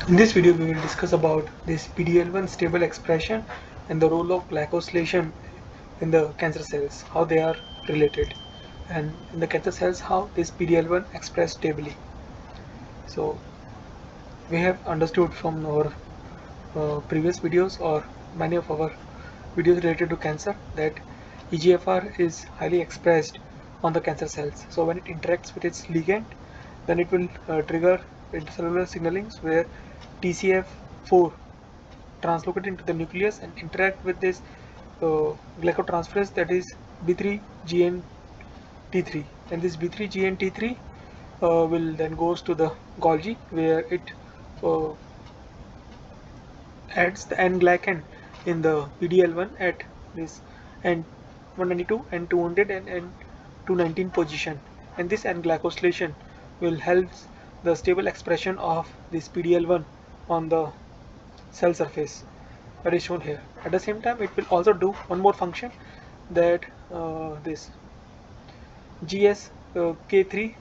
In this video, we will discuss about this PD-L1 stable expression and the role of glycosylation in the cancer cells, how they are related, and in the cancer cells, how this PD-L1 expressed stably. So, we have understood from our previous videos or many of our videos related to cancer that EGFR is highly expressed on the cancer cells. So, when it interacts with its ligand, then it will trigger intracellular signalings where TCF4 translocate into the nucleus and interact with this glycotransferase, that is B3GNT3, and this B3GNT3 will then goes to the Golgi where it uh, adds the N-glycan in the PD-L1 at this N192, N200 and N219 position, and this N-glycosylation will help the stable expression of this PD-L1 on the cell surface that is shown here. At the same time, it will also do one more function, that this GSK3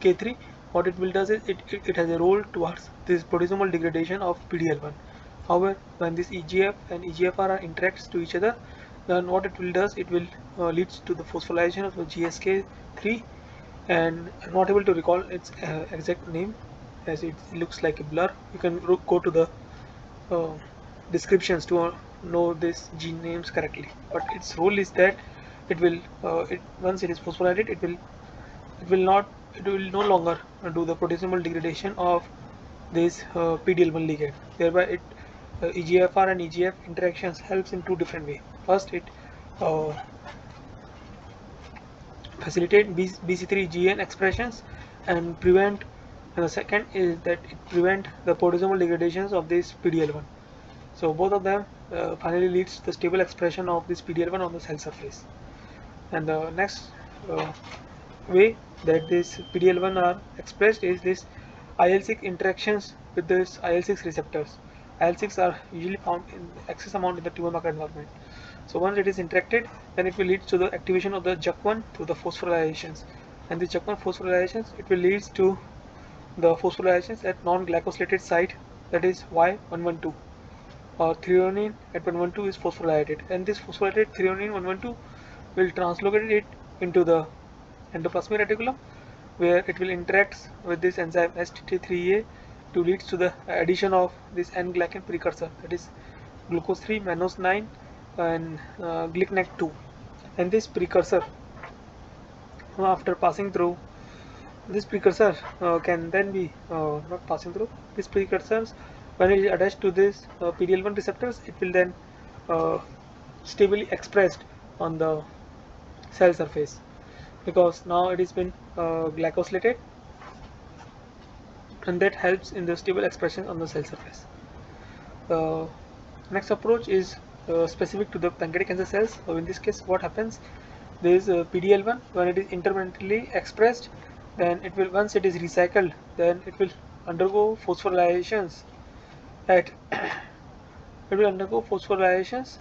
K3, what it will does is it has a role towards this proteasomal degradation of PD-L1. However, when this EGF and EGFR are interacts to each other, then what it will does, it will leads to the phosphorylation of the GSK3, and I'm not able to recall its exact name as it looks like a blur. You can go to the uh, descriptions to know this gene names correctly, but its role is that it will once it is phosphorylated, it will no longer do the proteasomal degradation of this PD-L1 ligand. Thereby, it EGFR and EGF interactions helps in two different ways. First, it uh, facilitate BC3GN expressions and prevent, and the second is that it prevent the proteasomal degradations of this PD-L1. So both of them finally leads to the stable expression of this PD-L1 on the cell surface. And the next way that this PD-L1 are expressed is this IL-6 interactions with this IL-6 receptors. IL-6 are usually found in excess amount in the tumor microenvironment. So once it is interacted, then it will lead to the activation of the JAK1 through the phosphorylations, and the JAK1 phosphorylations, it will lead to the phosphorylations at non-glycosylated site, that is Y112. Threonine at 112 is phosphorylated, and this phosphorylated threonine 112 will translocate it into the endoplasmic reticulum, where it will interact with this enzyme STT3A to lead to the addition of this N-glycan precursor, that is glucose 3 mannose 9 and GLcNAc2. And this precursor, after passing through this precursor can then be not passing through these precursors, when it is attached to this PD-L1 receptors, it will then uh, stably expressed on the cell surface, because now it has been glycosylated, and that helps in the stable expression on the cell surface. Next approach is specific to the pancreatic cancer cells. So in this case, what happens, there is a PD-L1 when it is intermittently expressed, then it will, once it is recycled, then it will undergo phosphorylations at it will undergo phosphorylations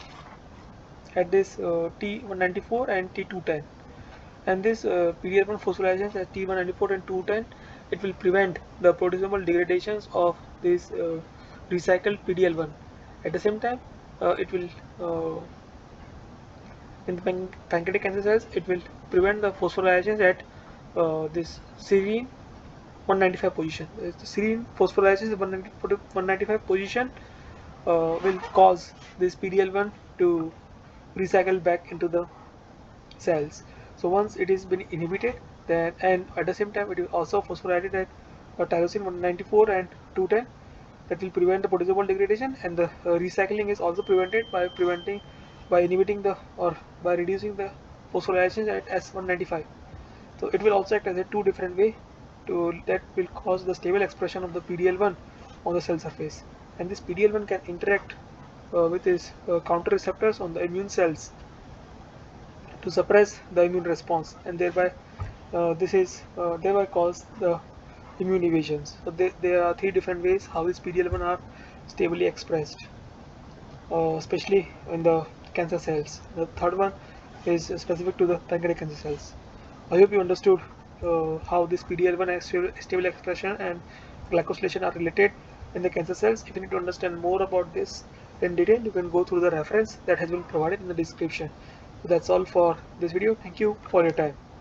at this T194 and T210, and this PD-L1 phosphorylations at T194 and 210, it will prevent the proteasomal degradations of this recycled PD-L1. At the same time, it will in the pancreatic cancer cells, it will prevent the phosphorylations at this serine 195 position. The serine phosphorylations at 195 position will cause this PD-L1 to recycle back into the cells. So once it is been inhibited, then, and at the same time it is also phosphorylated at tyrosine 194 and 210, that will prevent the proteasomal degradation, and the recycling is also prevented by inhibiting the, or by reducing the phosphorylations at S195. So it will also act as a two different way to that will cause the stable expression of the PD-L1 on the cell surface, and this PD-L1 can interact with its counter receptors on the immune cells to suppress the immune response, and thereby thereby cause the immune evasions. So there are three different ways how this PD-L1 are stably expressed, especially in the cancer cells. The third one is specific to the pancreatic cancer cells. I hope you understood how this PD-L1 stable expression and glycosylation are related in the cancer cells. If you need to understand more about this in detail, you can go through the reference that has been provided in the description. So that's all for this video. Thank you for your time.